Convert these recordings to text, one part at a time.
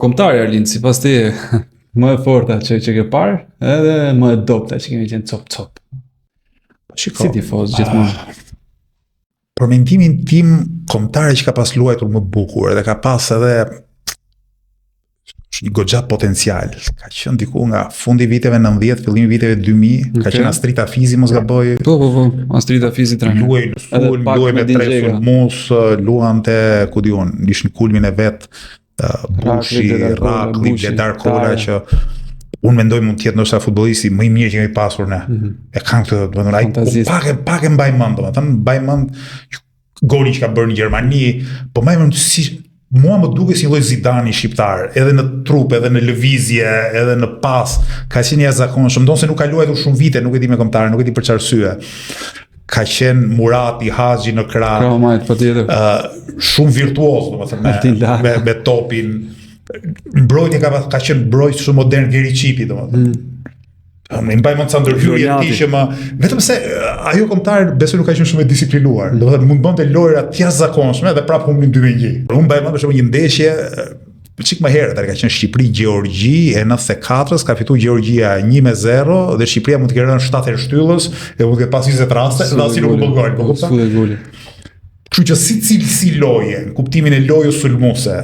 Kombëtari Arlind, sipas ti, më e forta që ke parë, edhe më e dobta që kemi qenë cop. Si tifoz gjithmonë. Për mendimin tim, kombëtari që ka pas luajtur më bukur dhe ka pas edhe një goxha potencial. Ka qenë diku nga fundi viteve 90, fillimi viteve 2000, ka qenë Astrid Afizi, mos gaboj. Po, Astrid Afizi trajner. Luaj në sulm, luaj me tre sulmus, luante, ku diun, ishin kulmin e vet, Bushi, Rakli, Bledar Kola, që unë mendoj mund t'jetë ndoshta futbollisti më i mirë që kemi pasur ne. E kanë këtë, domethënë, pak e mbaj mend, domethënë, mbaj mend golin që ka bërë në Gjermani, po mbaj mend si mua më duket si një lloj Zidani shqiptar, edhe në trup, edhe në lëvizje, edhe në pas, ka qenë jashtëzakonshëm, ndonse nuk ka luajtur shumë vite, nuk e di me kombëtar, nuk e di për çfarë arsye. Ka qenë Murati, Haxhi në krah. Patjetër. Shumë virtuoz, domethënë, me topin. Mbrojtja ka qenë mbrojtje shumë modern, Geri Qipi, domethënë. Më mbaj mend sa ndërhyrje e tij që vetëm se ajo kombëtar besoj nuk ka qenë shumë e disiplinuar. Domethënë mund bënte lojra të jashtëzakonshme dhe prapë humbin 2-1. Unë mbaj mend për shembull një ndeshje çik më herët, ka qenë Shqipëri-Gjeorgji e 94-s, ka fituar Gjeorgjia 1-0 dhe Shqipëria mund të ketë rënë 7 herë shtyllës e mund të ketë pas 20 raste dhe asnjë nuk u bë gol, po kupton? Kështu që si cilësi loje, në kuptimin e lojës sulmuese,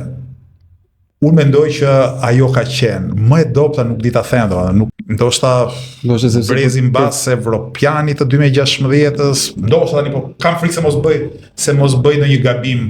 unë mendoj që ajo ka qenë më e dobta, nuk di ta them, domethënë, ndoshta brezi mbas evropianit të 2016-s, ndoshta tani po kam frikë se mos bëj ndonjë gabim